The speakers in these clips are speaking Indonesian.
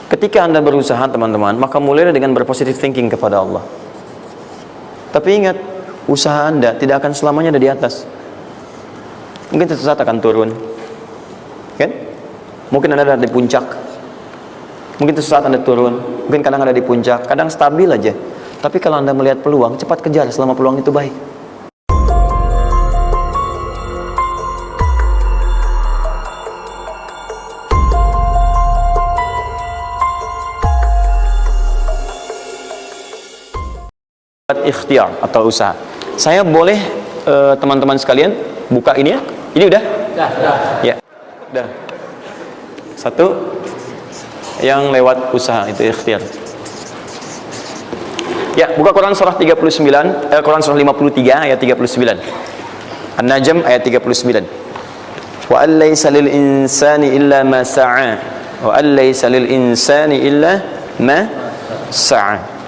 Ketika Anda berusaha teman-teman, maka mulailah dengan berpositif thinking kepada Allah. Tapi ingat, usaha Anda tidak akan selamanya ada di atas. Mungkin suatu saat akan turun, kan? Mungkin Anda ada di puncak, mungkin suatu saat Anda turun, mungkin kadang ada di puncak, kadang stabil aja. Tapi kalau Anda melihat peluang, cepat kejar selama peluang itu baik. Ikhtiar atau usaha. Saya boleh teman-teman sekalian buka ini ya? Ini udah? Ya. Udah. Satu yang lewat usaha itu ikhtiar. Ya, buka Quran surah 39, Quran surah 53 ayat 39. An-Najm ayat 39. Wa allaysa lil insani illa ma sa'a. Wa allaysa lil insani illa ma sa'a.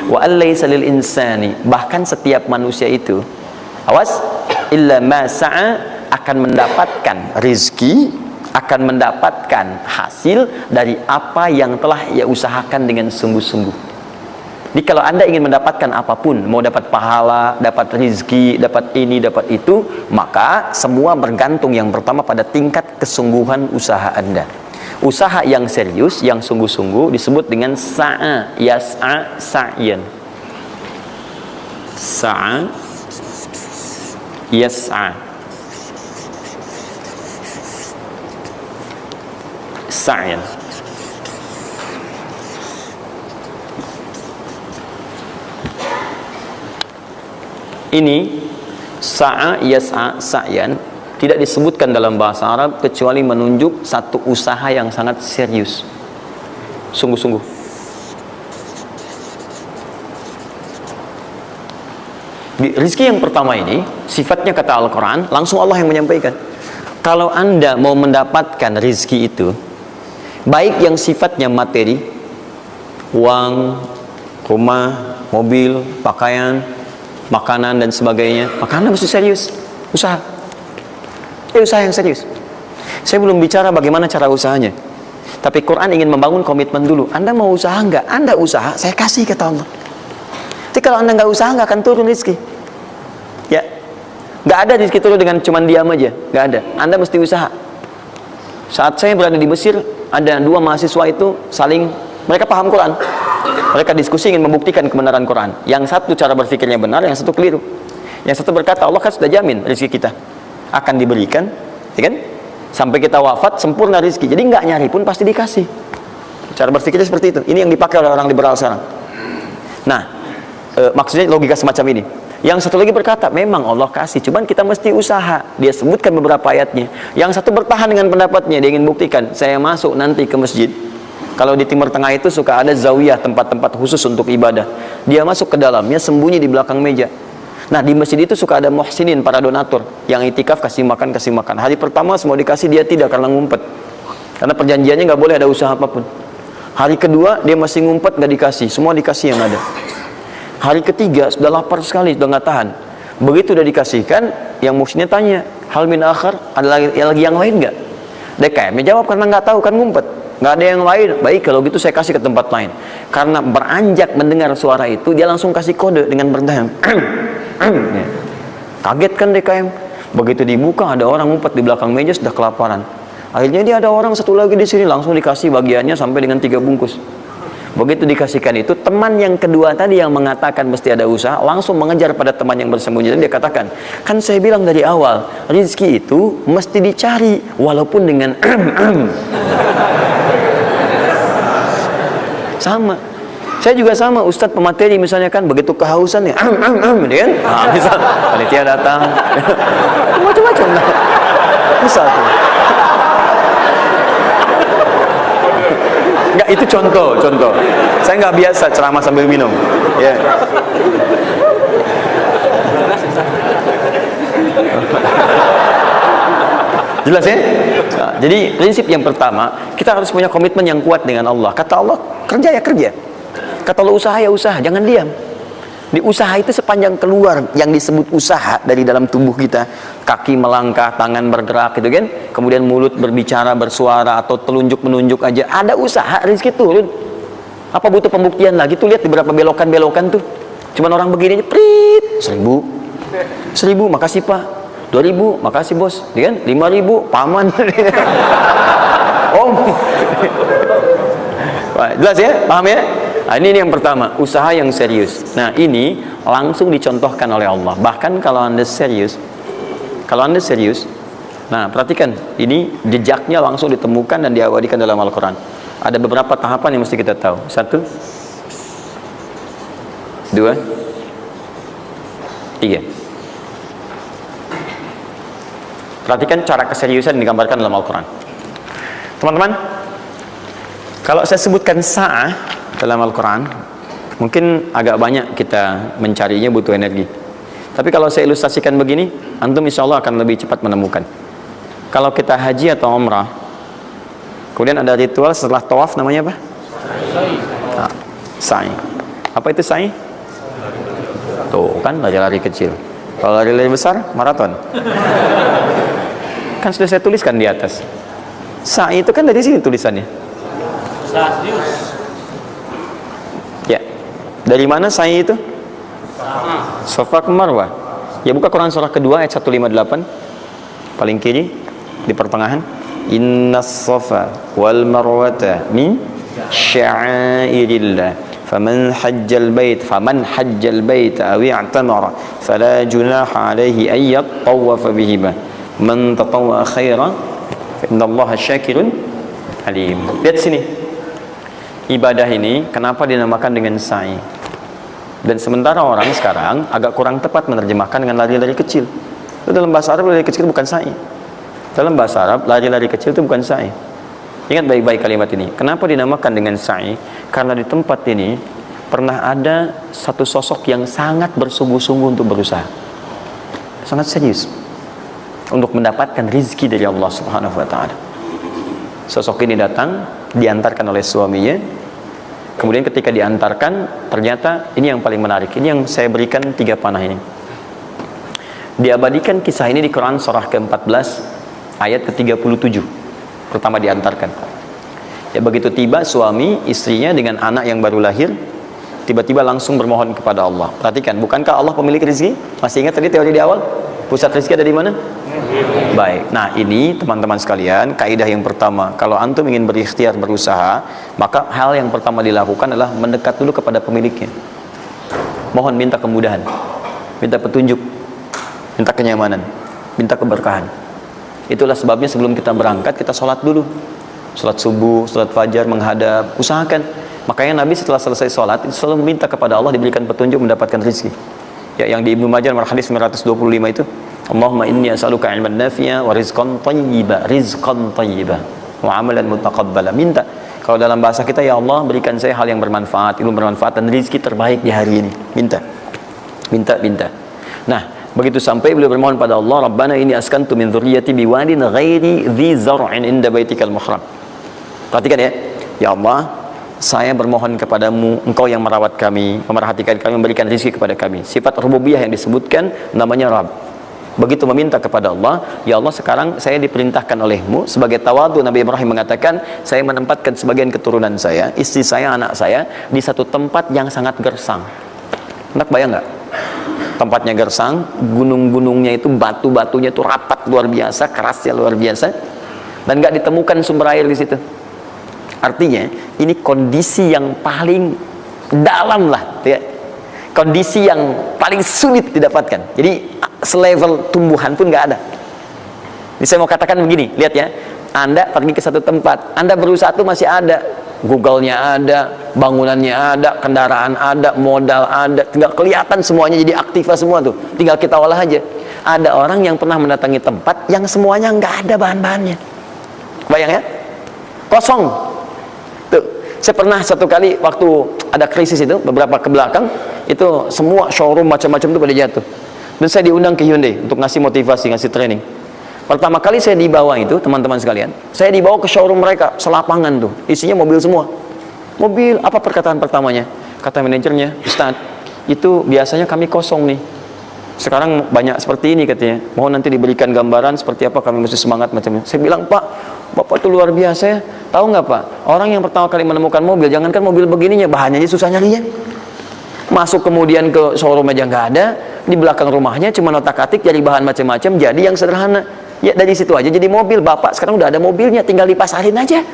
Wa allaysa lil insani, bahkan setiap manusia itu, awas, illa ma sa'a, akan mendapatkan rizki, akan mendapatkan hasil dari apa yang telah ia usahakan dengan sungguh-sungguh. Jadi kalau Anda ingin mendapatkan apapun, mau dapat pahala, dapat rizki, dapat ini, dapat itu, maka semua bergantung yang pertama pada tingkat kesungguhan usaha Anda. Usaha yang serius, yang sungguh-sungguh disebut dengan sa'a, yas'a, sa'yan. Sa'a, yas'a, sa'yan. Ini sa'a, yas'a, sa'yan tidak disebutkan dalam bahasa Arab kecuali menunjuk satu usaha yang sangat serius, sungguh-sungguh. Rizki yang pertama ini sifatnya kata Al-Quran, langsung Allah yang menyampaikan. Kalau Anda mau mendapatkan rizki itu, baik yang sifatnya materi, uang, rumah, mobil, pakaian, makanan dan sebagainya, maka Anda mesti serius usaha. Usaha yang serius. Saya belum bicara bagaimana cara usahanya, tapi Quran ingin membangun komitmen dulu. Anda mau usaha enggak? Anda usaha, saya kasih kata Allah. Tapi kalau Anda enggak usaha, enggak akan turun rezeki. Ya, enggak ada rezeki turun dengan cuman diam aja, enggak ada. Anda mesti usaha. Saat saya berada di Mesir, ada dua mahasiswa itu saling, mereka paham Quran, mereka diskusi ingin membuktikan kebenaran Quran. Yang satu cara berpikirnya benar, yang satu keliru. Yang satu berkata, Allah kan sudah jamin rezeki kita akan diberikan, ya kan? Sampai kita wafat sempurna rizki. Jadi nggak nyari pun pasti dikasih. Cara berpikirnya seperti itu. Ini yang dipakai oleh orang liberal sekarang. Nah, maksudnya logika semacam ini. Yang satu lagi berkata, memang Allah kasih, cuman kita mesti usaha. Dia sebutkan beberapa ayatnya. Yang satu bertahan dengan pendapatnya, dia ingin buktikan, saya masuk nanti ke masjid. Kalau di Timur Tengah itu suka ada zawiyah, tempat-tempat khusus untuk ibadah. Dia masuk ke dalamnya, sembunyi di belakang meja. Nah, di masjid itu suka ada muhsinin, para donatur yang itikaf, kasih makan. Hari pertama semua dikasih, dia tidak, karena ngumpet. Karena perjanjiannya nggak boleh ada usaha apapun. Hari kedua dia masih ngumpet, nggak dikasih, semua dikasih yang ada. Hari ketiga sudah lapar sekali, sudah nggak tahan. Begitu udah dikasihkan, yang muhsinnya tanya, hal min akhar, ada lagi yang lain nggak? DKM jawab karena nggak tahu, kan ngumpet. Nggak ada yang lain. Baik, kalau gitu saya kasih ke tempat lain. Karena beranjak mendengar suara itu, dia langsung kasih kode dengan berdaham. Kaget kan DKM. Begitu dibuka, ada orang ngumpet di belakang meja, sudah kelaparan. Akhirnya dia ada orang satu lagi di sini, langsung dikasih bagiannya sampai dengan 3 bungkus. Begitu dikasihkan itu, teman yang kedua tadi yang mengatakan mesti ada usaha, langsung mengejar pada teman yang bersembunyi. Dan dia katakan, kan saya bilang dari awal, rezeki itu mesti dicari, walaupun dengan sama. Saya juga sama, Ustadz pemateri misalnya kan, begitu kehausan ya, kan? Nah, misal panitia datang, macam-macam lah. Misal tuh. Enggak, itu contoh. Saya nggak biasa ceramah sambil minum. Ya. Jelas ya? Nah, jadi prinsip yang pertama, kita harus punya komitmen yang kuat dengan Allah. Kata Allah, kerja ya kerja. Kata Allah, usaha ya usaha, jangan diam. Di usaha itu sepanjang keluar yang disebut usaha dari dalam tubuh kita, kaki melangkah, tangan bergerak gitu kan, kemudian mulut berbicara, bersuara, atau telunjuk menunjuk aja, ada usaha, rezeki turun. Apa butuh pembuktian lagi tuh? Lihat di beberapa belokan-belokan tuh, cuman orang begini aja, prit, 1000 makasih pak, 2000 makasih bos, ya kan, 5000 paman. Om. Wah, jelas ya, paham ya? Nah, ini yang pertama, usaha yang serius. Nah, ini langsung dicontohkan oleh Allah. Bahkan kalau Anda serius, nah perhatikan, ini jejaknya langsung ditemukan dan diabadikan dalam Al-Quran. Ada beberapa tahapan yang mesti kita tahu. 1, 2, 3. Perhatikan cara keseriusan yang digambarkan dalam Al-Quran. Teman-teman, kalau saya sebutkan sa'ah dalam Al-Quran, mungkin agak banyak kita mencarinya, butuh energi. Tapi kalau saya ilustrasikan begini, antum insya Allah akan lebih cepat menemukan. Kalau kita haji atau umrah, kemudian ada ritual setelah tawaf, namanya apa? Sa'i. Apa itu sa'i? Tuh kan, lari-lari kecil. Kalau lari-lari besar, maraton. Kan sudah saya tuliskan di atas. Sa'i itu kan dari sini tulisannya. Ya, dari mana sa'i itu? Safa ke Marwah. Ya, buka Quran surah kedua ayat 158, paling kiri di pertengahan. Innas safa wal marwata min sya'airillah faman hajjal bait aw i'tamara fala junaha alaihi ay yatawafa bihima man tatawwa khairan fa innallaha syakirun alim. Lihat sini. Ibadah ini kenapa dinamakan dengan sa'i? Dan sementara orang sekarang agak kurang tepat menerjemahkan dengan lari-lari kecil. Itu dalam bahasa Arab lari kecil bukan sa'i. Dalam bahasa Arab lari-lari kecil itu bukan sa'i. Ingat baik-baik kalimat ini. Kenapa dinamakan dengan sa'i? Karena di tempat ini pernah ada satu sosok yang sangat bersungguh-sungguh untuk berusaha, sangat serius untuk mendapatkan rizki dari Allah Subhanahu wa ta'ala. Sosok ini datang, diantarkan oleh suaminya. Kemudian ketika diantarkan, ternyata ini yang paling menarik. Ini yang saya berikan 3 panah ini. Diabadikan kisah ini di Quran surah ke-14 ayat ke-37. Pertama diantarkan. Ya, begitu tiba suami istrinya dengan anak yang baru lahir, tiba-tiba langsung bermohon kepada Allah. Perhatikan, bukankah Allah pemilik rezeki? Masih ingat tadi teori di awal? Pusat rezeki ada di mana? Baik. Nah, ini teman-teman sekalian, kaidah yang pertama, kalau antum ingin berikhtiar berusaha, maka hal yang pertama dilakukan adalah mendekat dulu kepada pemiliknya. Mohon minta kemudahan, minta petunjuk, minta kenyamanan, minta keberkahan. Itulah sebabnya sebelum kita berangkat, kita sholat dulu. Sholat subuh, sholat fajar, menghadap, usahakan. Makanya Nabi setelah selesai sholat, itu selalu minta kepada Allah diberikan petunjuk mendapatkan rezeki. Ya, yang di Ibnu Majah nomor hadis 925 itu, Allahumma inni as'aluka ilman nafi'a wa rizqan thayyiba wa amalan mutaqabbala. Minta. Kalau dalam bahasa kita, ya Allah berikan saya hal yang bermanfaat, ilmu bermanfaat dan rezeki terbaik di hari ini. Minta. Nah, begitu sampai beliau bermohon pada Allah, Rabbana inni askantu min dzurriyyati biwadin ghairi dzi zar'in inda baitikal muhram. Perhatikan ya. Ya Allah, saya bermohon kepadamu, engkau yang merawat kami, memerhatikan kami, memberikan rezeki kepada kami. Sifat rububiyah yang disebutkan namanya Rabb. Begitu meminta kepada Allah, ya Allah sekarang saya diperintahkan olehmu sebagai tawadu. Nabi Ibrahim mengatakan, saya menempatkan sebagian keturunan saya, istri saya, anak saya di satu tempat yang sangat gersang. Enak bayang nggak? Tempatnya gersang, gunung-gunungnya itu, batu-batunya itu rapat luar biasa, kerasnya luar biasa, dan nggak ditemukan sumber air di situ. Artinya ini kondisi yang paling dalam lah, ya. Kondisi yang paling sulit didapatkan. Jadi selevel tumbuhan pun nggak ada. Jadi saya mau katakan begini, lihat ya. Anda pergi ke satu tempat, Anda berusaha tuh masih ada, Google-nya ada, bangunannya ada, kendaraan ada, modal ada, tinggal kelihatan semuanya jadi aktiva semua tuh. Tinggal kita olah aja. Ada orang yang pernah mendatangi tempat yang semuanya nggak ada bahan-bahannya. Bayang ya, kosong. Tuh, saya pernah satu kali waktu ada krisis itu, beberapa ke belakang, itu semua showroom macam-macam itu pada jatuh. Dan saya diundang ke Hyundai untuk ngasih motivasi, ngasih training. Pertama kali saya dibawa itu, teman-teman sekalian, saya dibawa ke showroom mereka, selapangan tuh, isinya mobil semua. Mobil, apa perkataan pertamanya? Kata manajernya, Ustaz, itu biasanya kami kosong nih. Sekarang banyak seperti ini katanya. Mohon nanti diberikan gambaran seperti apa kami mesti semangat macamnya. Saya bilang, Pak, Bapak itu luar biasa ya. Tahu nggak Pak? Orang yang pertama kali menemukan mobil, jangankan mobil begininya, bahannya aja susah nyarinya. Masuk kemudian ke showroom aja nggak ada. Di belakang rumahnya cuma otak-atik cari bahan macam-macam. Jadi yang sederhana. Ya dari situ aja jadi mobil. Bapak sekarang udah ada mobilnya, tinggal dipasarin aja.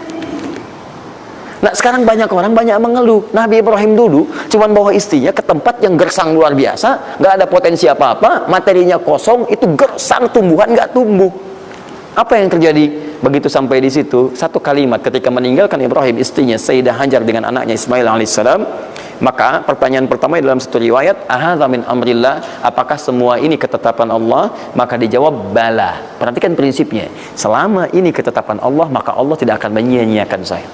Nah sekarang banyak orang banyak mengeluh. Nabi Ibrahim dulu cuman bawa istrinya ke tempat yang gersang luar biasa, nggak ada potensi apa-apa, materinya kosong, itu gersang, tumbuhan nggak tumbuh. Apa yang terjadi begitu sampai di situ? Satu kalimat ketika meninggalkan Ibrahim istrinya Sayyidah Hajar dengan anaknya Ismail alaihissalam, maka pertanyaan pertama dalam satu riwayat, ahadza min amrillah, apakah semua ini ketetapan Allah? Maka dijawab bala. Perhatikan prinsipnya, selama ini ketetapan Allah, maka Allah tidak akan menyia-nyiakan saya.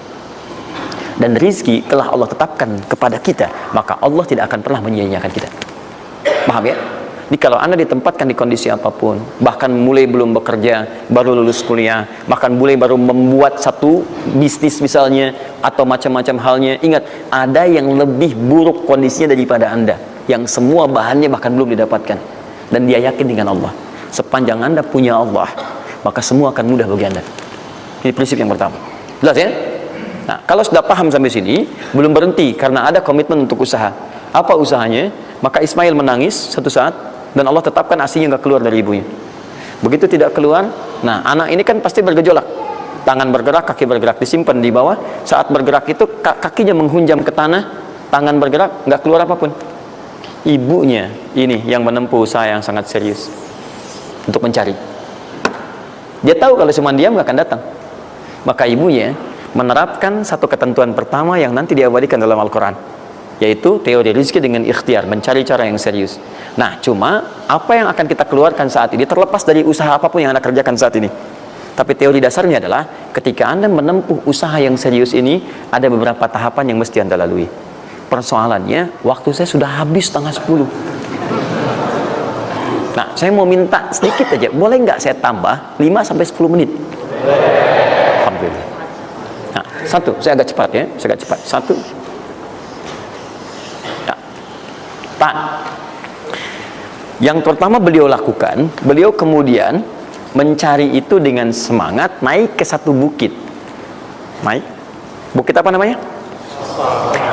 Dan rizki telah Allah tetapkan kepada kita, maka Allah tidak akan pernah menyia-nyiakan kita. Paham ya? Jadi kalau Anda ditempatkan di kondisi apapun, bahkan mulai belum bekerja, baru lulus kuliah, bahkan mulai baru membuat satu bisnis misalnya, atau macam-macam halnya, ingat, ada yang lebih buruk kondisinya daripada Anda, yang semua bahannya bahkan belum didapatkan. Dan dia yakin dengan Allah. Sepanjang Anda punya Allah, maka semua akan mudah bagi Anda. Ini prinsip yang pertama. Jelas ya? Nah, kalau sudah paham sampai sini, belum berhenti karena ada komitmen untuk usaha. Apa usahanya? Maka Ismail menangis satu saat dan Allah tetapkan asinya nggak keluar dari ibunya. Begitu tidak keluar, nah anak ini kan pasti bergejolak. Tangan bergerak, kaki bergerak, disimpan di bawah. Saat bergerak itu kakinya menghunjam ke tanah, tangan bergerak, nggak keluar apapun. Ibunya ini yang menempuh usaha yang sangat serius untuk mencari. Dia tahu kalau cuma diam nggak akan datang. Maka ibunya menerapkan satu ketentuan pertama yang nanti diabadikan dalam Al-Quran, yaitu teori rezeki dengan ikhtiar, mencari cara yang serius. Nah, cuma apa yang akan kita keluarkan saat ini terlepas dari usaha apapun yang Anda kerjakan saat ini. Tapi teori dasarnya adalah ketika Anda menempuh usaha yang serius ini, ada beberapa tahapan yang mesti Anda lalui. Persoalannya, waktu saya sudah habis 9:30. Nah, saya mau minta sedikit aja, boleh nggak saya tambah 5-10 menit? Alhamdulillah. Nah, satu, saya agak cepat ya, saya agak cepat. Satu, ya. Pak, yang pertama beliau lakukan, beliau kemudian mencari itu dengan semangat, naik ke satu bukit. Naik, bukit apa namanya?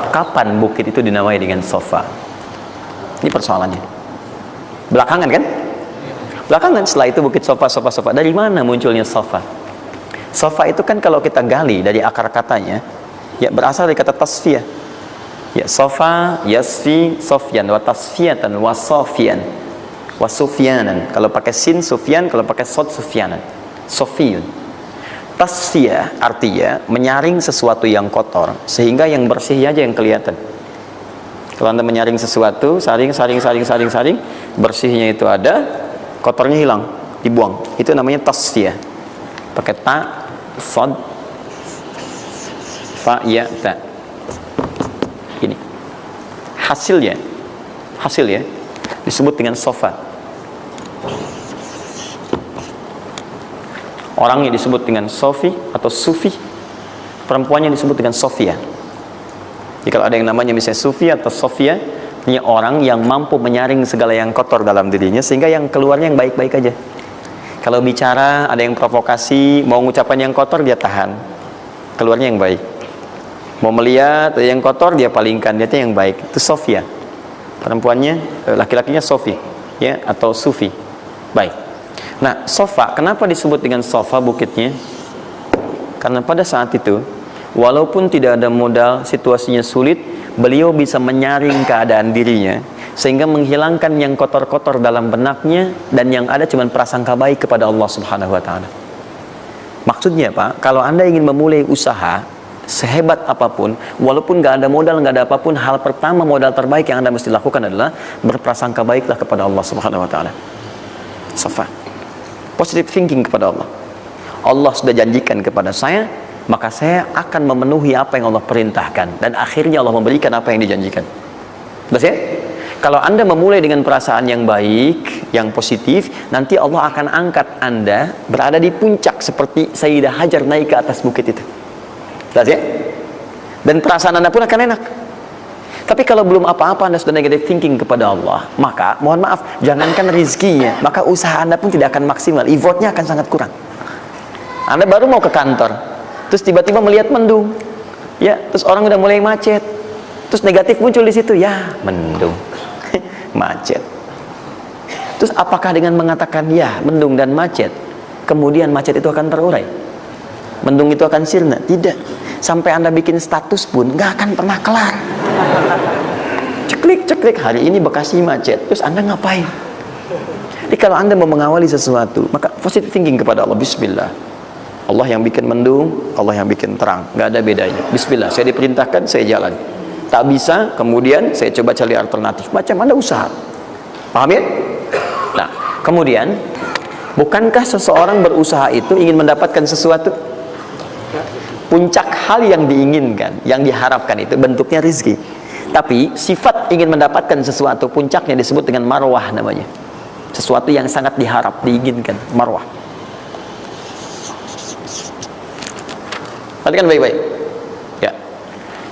Kapan bukit itu dinamai dengan Sofa? Ini persoalannya. Belakangan kan? Belakangan, setelah itu bukit Sofa. Dari mana munculnya Sofa? Sofa itu kan kalau kita gali dari akar katanya, ya berasal dari kata tasfiyah. Ya, sofa, yasfi, sofyan, wa tasfiyatan, wa sofian, wa sufyanan. Kalau pakai sin, sufyan, kalau pakai sod, sufyanan. Sofiyun. Tasfiyah artinya menyaring sesuatu yang kotor, sehingga yang bersih aja yang kelihatan. Kalau Anda menyaring sesuatu, saring, bersihnya itu ada, kotornya hilang, dibuang. Itu namanya tasfiyah. Pakai ta, sod, fa, ya, ta. Ini hasilnya disebut dengan sofa. Orangnya disebut dengan sofi atau sufi, perempuannya disebut dengan sofia. Jadi kalau ada yang namanya misalnya sufi atau sofia, ini orang yang mampu menyaring segala yang kotor dalam dirinya sehingga yang keluarnya yang baik-baik aja. Kalau bicara ada yang provokasi, mau ngucapan yang kotor dia tahan, keluarnya yang baik. Mau melihat yang kotor dia palingkan, dia yang baik. Itu sofia. Perempuannya, laki-lakinya sofi, ya, atau sufi. Baik. Nah, sofa, kenapa disebut dengan sofa bukitnya? Karena pada saat itu, walaupun tidak ada modal, situasinya sulit, beliau bisa menyaring keadaan dirinya sehingga menghilangkan yang kotor-kotor dalam benaknya dan yang ada cuma prasangka baik kepada Allah Subhanahu wa taala. Maksudnya Pak, kalau Anda ingin memulai usaha sehebat apapun, walaupun nggak ada modal, nggak ada apapun, hal pertama modal terbaik yang Anda mesti lakukan adalah berprasangka baiklah kepada Allah Subhanahu wa taala. Safa. Positive thinking kepada Allah. Allah sudah janjikan kepada saya, maka saya akan memenuhi apa yang Allah perintahkan dan akhirnya Allah memberikan apa yang dijanjikan. Betul ya? Kalau Anda memulai dengan perasaan yang baik, yang positif, nanti Allah akan angkat Anda berada di puncak seperti Sayyidah Hajar naik ke atas bukit itu. Jelas ya? Dan perasaan Anda pun akan enak. Tapi kalau belum apa-apa Anda sudah negative thinking kepada Allah, maka mohon maaf, jangankan rizkinya, maka usaha Anda pun tidak akan maksimal, effortnya akan sangat kurang. Anda baru mau ke kantor, terus tiba-tiba melihat mendung, ya, terus orang udah mulai macet, terus negatif muncul di situ, ya mendung, macet. Terus apakah dengan mengatakan ya mendung dan macet, kemudian macet itu akan terurai? Mendung itu akan sirna? Tidak. Sampai Anda bikin status pun nggak akan pernah kelar. Ceklik hari ini Bekasi macet, terus Anda ngapain? Jadi kalau Anda mau mengawali sesuatu, maka positive thinking kepada Allah. Bismillah, Allah yang bikin mendung, Allah yang bikin terang, nggak ada bedanya. Bismillah, saya diperintahkan, saya jalan. Tak bisa, kemudian saya coba cari alternatif. Macam Anda usaha, paham ya? Nah, kemudian bukankah seseorang berusaha itu ingin mendapatkan sesuatu? Puncak hal yang diinginkan, yang diharapkan itu bentuknya rizki. Tapi sifat ingin mendapatkan sesuatu, puncaknya disebut dengan marwah namanya. Sesuatu yang sangat diharap, diinginkan, marwah. Perhatikan baik-baik. Ya,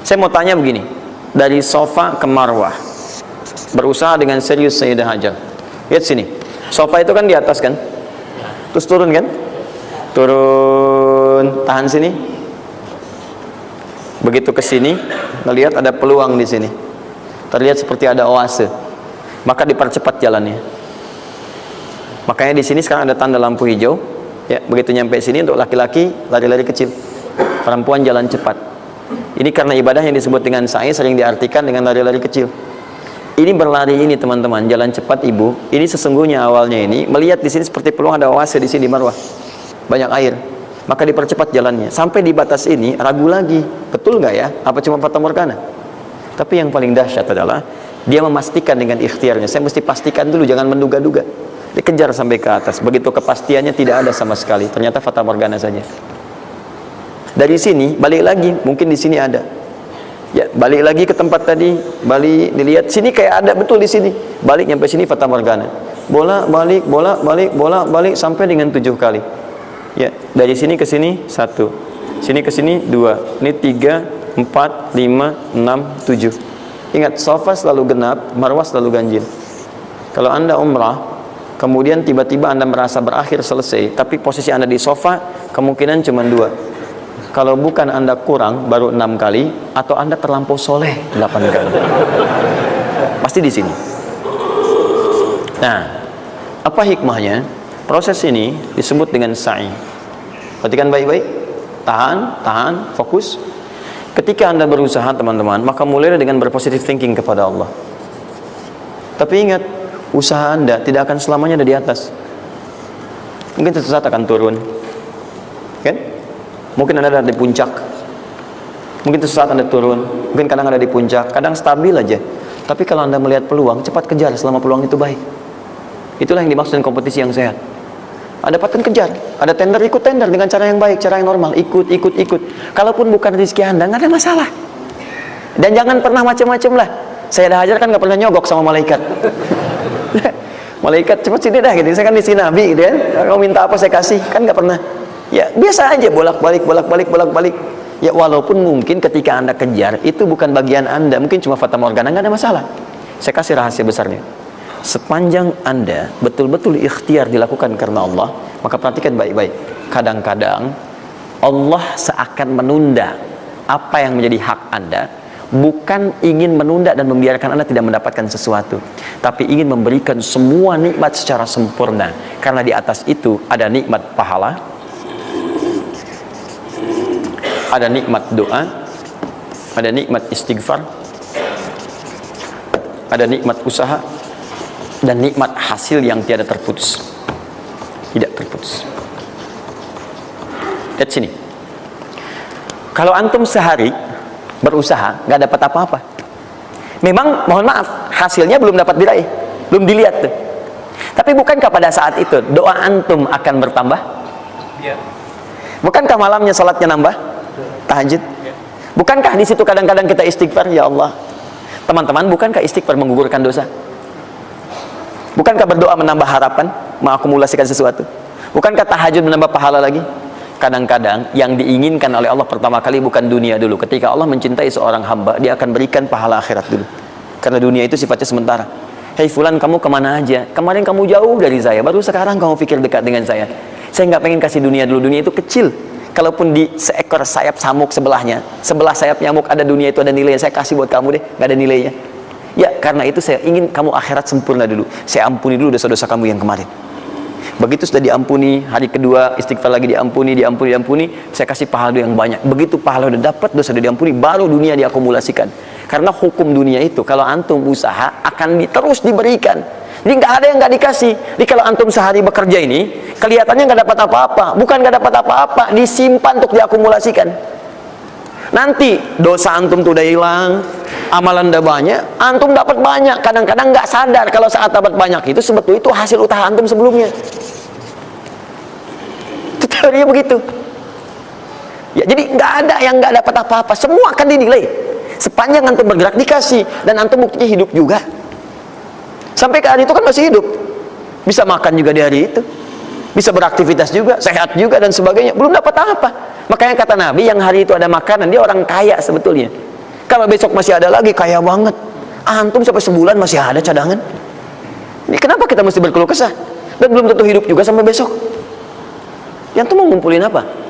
saya mau tanya begini, dari sofa ke marwah, berusaha dengan serius Sayyidah Hajar. Lihat sini, sofa itu kan di atas kan, terus turun kan, turun, tahan sini. Begitu ke sini, melihat ada peluang di sini, terlihat seperti ada oase, maka dipercepat jalannya. Makanya di sini sekarang ada tanda lampu hijau. Ya, begitu nyampe sini untuk laki-laki lari-lari kecil, perempuan jalan cepat. Ini karena ibadah yang disebut dengan sa'i sering diartikan dengan lari-lari kecil. Ini berlari ini teman-teman, jalan cepat ibu. Ini sesungguhnya awalnya ini melihat di sini seperti peluang ada oase di sini di marwah, banyak air. Maka dipercepat jalannya. Sampai di batas ini ragu lagi, betul nggak ya? Apa cuma fata morgana? Tapi yang paling dahsyat adalah dia memastikan dengan ikhtiarnya. Saya mesti pastikan dulu, jangan menduga-duga. Dikejar sampai ke atas. Begitu kepastiannya tidak ada sama sekali. Ternyata fata morgana saja. Dari sini balik lagi, mungkin di sini ada. Ya, balik lagi ke tempat tadi, balik dilihat sini kayak ada betul di sini. Balik nyampe sini fata morgana. Bola balik, bola balik, bola balik sampai dengan 7 kali. Ya, dari sini ke sini 1, sini ke sini 2, ini 3, 4, 5, 6, 7. Ingat, sofa selalu genap, marwah selalu ganjil. Kalau Anda umrah, kemudian tiba-tiba Anda merasa berakhir selesai, tapi posisi Anda di sofa kemungkinan cuma 2. Kalau bukan Anda kurang baru 6 kali, atau Anda terlampau soleh 8 kali. Pasti di sini. Nah, apa hikmahnya? Proses ini disebut dengan sa'i. Perhatikan baik-baik. Tahan, fokus. Ketika Anda berusaha teman-teman, maka mulailah dengan berpositive thinking kepada Allah. Tapi ingat, usaha Anda tidak akan selamanya ada di atas. Mungkin suatu saat akan turun, kan? Mungkin Anda ada di puncak, mungkin suatu saat Anda turun, mungkin kadang ada di puncak, kadang stabil aja. Tapi kalau Anda melihat peluang, cepat kejar selama peluang itu baik. Itulah yang dimaksud dengan kompetisi yang sehat. Ada dapatkan, kejar. Ada tender, ikut tender dengan cara yang baik, cara yang normal. Ikut. Kalaupun bukan rezeki Anda, nggak ada masalah. Dan jangan pernah macam-macam lah. Saya dah ajar kan nggak pernah nyogok sama malaikat. Malaikat cepat sini dah gitu. Saya kan istri Nabi gitu kan. Kalau minta apa saya kasih, kan nggak pernah. Ya biasa aja bolak-balik. Ya walaupun mungkin ketika Anda kejar itu bukan bagian Anda, mungkin cuma fata morgana, nggak ada masalah. Saya kasih rahasia besarnya. Sepanjang Anda betul-betul ikhtiar dilakukan karena Allah, maka perhatikan baik-baik. Kadang-kadang Allah seakan menunda apa yang menjadi hak Anda, bukan ingin menunda dan membiarkan Anda tidak mendapatkan sesuatu, tapi ingin memberikan semua nikmat secara sempurna. Karena di atas itu ada nikmat pahala, ada nikmat doa, ada nikmat istighfar, ada nikmat usaha, dan nikmat hasil yang tiada terputus, tidak terputus. Lihat sini. Kalau antum sehari berusaha nggak dapat apa-apa, memang mohon maaf hasilnya belum dapat diraih, belum dilihat tuh. Tapi bukankah pada saat itu doa antum akan bertambah? Ya. Bukankah malamnya salatnya nambah? Tahajud? Ya. Bukankah di situ kadang-kadang kita istighfar, ya Allah? Teman-teman, bukankah istighfar menggugurkan dosa? Bukankah berdoa menambah harapan, mengakumulasikan sesuatu? Bukankah tahajud menambah pahala lagi? kadang-kadang yang diinginkan oleh Allah pertama kali bukan dunia dulu. Ketika Allah mencintai seorang hamba, dia akan berikan pahala akhirat dulu. Karena dunia itu sifatnya sementara. Hei fulan, kamu kemana aja? Kemarin kamu jauh dari saya, baru sekarang kamu pikir dekat dengan saya. Saya nggak pengen kasih dunia dulu, dunia itu kecil. Kalaupun di seekor sayap samuk sebelahnya, sebelah sayap nyamuk ada dunia itu ada nilainya, saya kasih buat kamu deh, nggak ada nilainya. Ya, karena itu saya ingin kamu akhirat sempurna dulu. Saya ampuni dulu dosa-dosa kamu yang kemarin. Begitu sudah diampuni, hari kedua istighfar lagi diampuni, saya kasih pahala yang banyak. Begitu pahala udah dapat, dosa udah diampuni, baru dunia diakumulasikan. Karena hukum dunia itu, kalau antum usaha akan terus diberikan. Jadi nggak ada yang nggak dikasih. Jadi kalau antum sehari bekerja ini, kelihatannya nggak dapat apa-apa. Bukan nggak dapat apa-apa, disimpan untuk diakumulasikan. Nanti dosa antum tuh udah hilang, amalan udah banyak, antum dapat banyak. Kadang-kadang nggak sadar kalau saat dapat banyak itu sebetulnya itu hasil usaha antum sebelumnya. Itu teorinya begitu. Ya, jadi nggak ada yang nggak dapat apa-apa, semua akan dinilai. Sepanjang antum bergerak dikasih, dan antum buktinya hidup juga. Sampai ke hari itu kan masih hidup, bisa makan juga di hari itu, bisa beraktivitas juga, sehat juga dan sebagainya. Belum dapat apa. Makanya kata Nabi, yang hari itu ada makanan, dia orang kaya sebetulnya. Kalau besok masih ada lagi, kaya banget. Antum sampai sebulan masih ada cadangan. Ini kenapa kita mesti berkeluh kesah? Dan belum tentu hidup juga sampai besok. Yang tuh mau ngumpulin apa?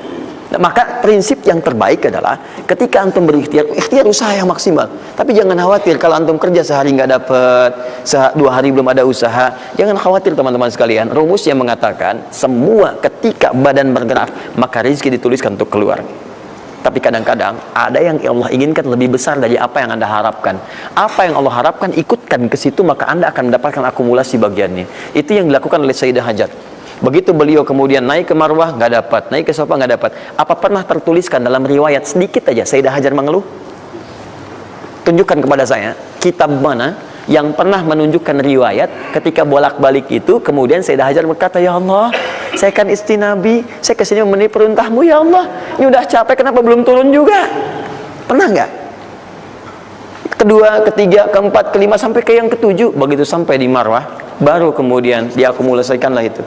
Nah, maka prinsip yang terbaik adalah ketika antum berikhtiar, ikhtiar usaha yang maksimal. Tapi jangan khawatir kalau antum kerja sehari nggak dapat, 2 hari belum ada usaha. Jangan khawatir teman-teman sekalian. Rumus yang mengatakan semua ketika badan bergerak maka rezeki dituliskan untuk keluar. Tapi kadang-kadang ada yang Allah inginkan lebih besar dari apa yang Anda harapkan. Apa yang Allah harapkan ikutkan ke situ, maka Anda akan mendapatkan akumulasi bagiannya. Itu yang dilakukan oleh Sayyidah Hajar. Begitu beliau kemudian naik ke Marwah, nggak dapat, naik ke Safa nggak dapat. Apa pernah tertuliskan dalam riwayat sedikit aja Sayyidah Hajar mengeluh? Tunjukkan kepada saya kitab mana yang pernah menunjukkan riwayat ketika bolak-balik itu kemudian Sayyidah Hajar berkata, ya Allah, saya kan istri Nabi, saya kesini memenuhi perintahmu ya Allah, ini udah capek kenapa belum turun juga? Pernah nggak? Kedua, ketiga, keempat, kelima sampai ke yang ketujuh, begitu sampai di Marwah baru kemudian diakumulasikanlah itu.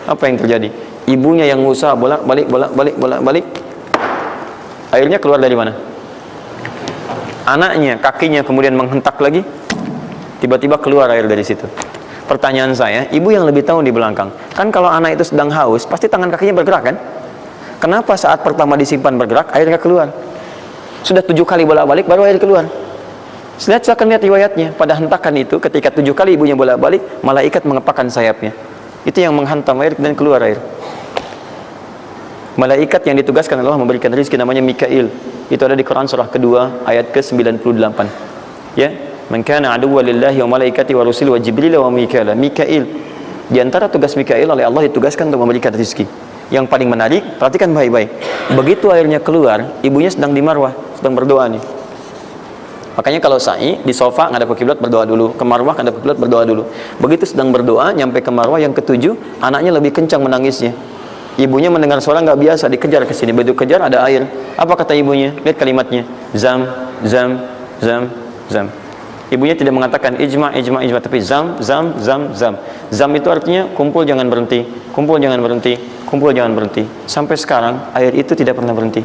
Apa yang terjadi? Ibunya yang usaha bolak-balik. Airnya keluar dari mana? Anaknya, kakinya kemudian menghentak lagi. Tiba-tiba keluar air dari situ. Pertanyaan saya, ibu yang lebih tahu di belakang. Kan kalau anak itu sedang haus, pasti tangan kakinya bergerak kan? Kenapa saat pertama disimpan bergerak, airnya keluar? Sudah 7 kali bolak-balik, baru air keluar. Silakan lihat riwayatnya. Pada hentakan itu, ketika 7 kali ibunya bolak-balik, malaikat mengepakkan sayapnya. Itu yang menghantam air dan keluar air. Malaikat yang ditugaskan Allah memberikan rezeki namanya Mikail. Itu ada di Quran surah kedua ayat ke-98. Ya, man kana aduwwan lillahi wa malaikati wa rusuli wa jibril wa mikail. Mikail. Di antara tugas Mikail oleh Allah ditugaskan untuk memberikan rezeki. Yang paling menarik, perhatikan baik-baik. Begitu airnya keluar, ibunya sedang di Marwah, sedang berdoa nih. Makanya kalau sa'i di sofa ngadap ke kiblat berdoa dulu, ke Marwah ngadap ke kiblat berdoa dulu. Begitu sedang berdoa nyampe ke Marwah yang ke-7, anaknya lebih kencang menangisnya. Ibunya mendengar suara nggak biasa, dikejar ke sini. Begitu kejar ada air. Apa kata ibunya? Lihat kalimatnya. Zam, zam, zam, zam. Ibunya tidak mengatakan ijma, tapi zam, zam, zam, zam. Zam itu artinya kumpul jangan berhenti, kumpul jangan berhenti, kumpul jangan berhenti. Sampai sekarang air itu tidak pernah berhenti.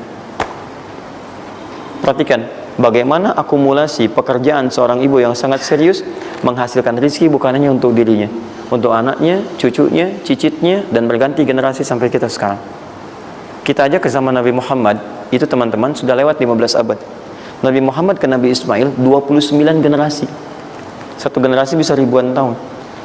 Perhatikan bagaimana akumulasi pekerjaan seorang ibu yang sangat serius menghasilkan rezeki bukan hanya untuk dirinya, untuk anaknya, cucunya, cicitnya, dan berganti generasi sampai kita sekarang. Kita aja ke zaman Nabi Muhammad, itu teman-teman sudah lewat 15 abad. Nabi Muhammad ke Nabi Ismail 29 generasi. Satu generasi bisa ribuan tahun.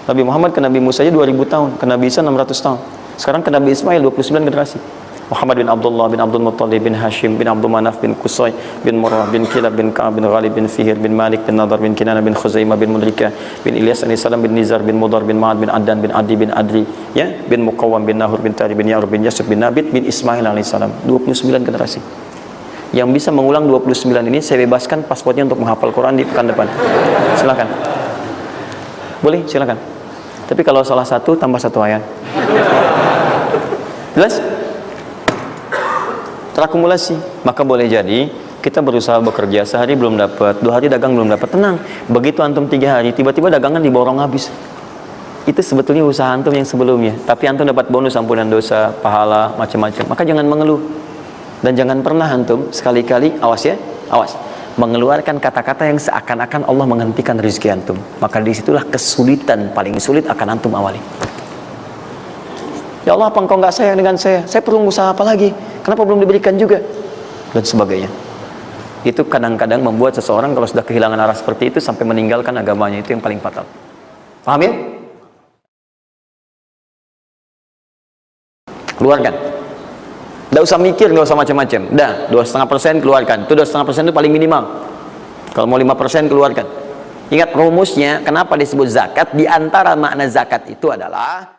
Nabi Muhammad ke Nabi Musa aja 2000 tahun, ke Nabi Isa 600 tahun. Sekarang ke Nabi Ismail 29 generasi. Muhammad bin Abdullah bin Abdul Muttalib bin Hashim bin Abdul Manaf bin Qusay bin Murrah bin Kilab bin Ka'ab bin Ghalib bin Fihir bin Malik bin Nadar bin Kinana bin Khuzaimah bin Mudrika bin Ilyas alaihissalam bin Nizar bin Mudar bin Ma'ad bin Addan bin Adi bin Adri ya bin Muqawwam bin Nahur bin Tari bin Ya'rub bin Yasub bin Nabit bin Ismail alaihissalam. 29 generasi. Yang bisa mengulang 29 ini saya bebaskan paspornya untuk menghafal Quran di pekan depan. Silakan. Boleh, silakan. Tapi kalau salah satu tambah 1 ayat. Jelas? Terakumulasi. Maka boleh jadi kita berusaha bekerja sehari belum dapat, 2 hari dagang belum dapat, tenang. Begitu antum 3 hari tiba-tiba dagangan diborong habis. itu sebetulnya usaha antum yang sebelumnya, tapi antum dapat bonus ampunan dosa, pahala, macam-macam. Maka jangan mengeluh. Dan jangan pernah antum sekali-kali, awas ya, awas, mengeluarkan kata-kata yang seakan-akan Allah menghentikan rezeki antum. Maka disitulah kesulitan paling sulit akan antum awali. Ya Allah, apa engkau nggak sayang dengan saya? Saya perlu usaha apa lagi? Kenapa belum diberikan juga? Dan sebagainya. Itu kadang-kadang membuat seseorang kalau sudah kehilangan arah seperti itu sampai meninggalkan agamanya, itu yang paling fatal. Paham ya? Keluarkan. Tidak usah mikir, nggak usah macam-macam. Dah, 2,5% keluarkan. Itu 2,5% itu paling minimal. Kalau mau 5% keluarkan. Ingat rumusnya, kenapa disebut zakat? Di antara makna zakat itu adalah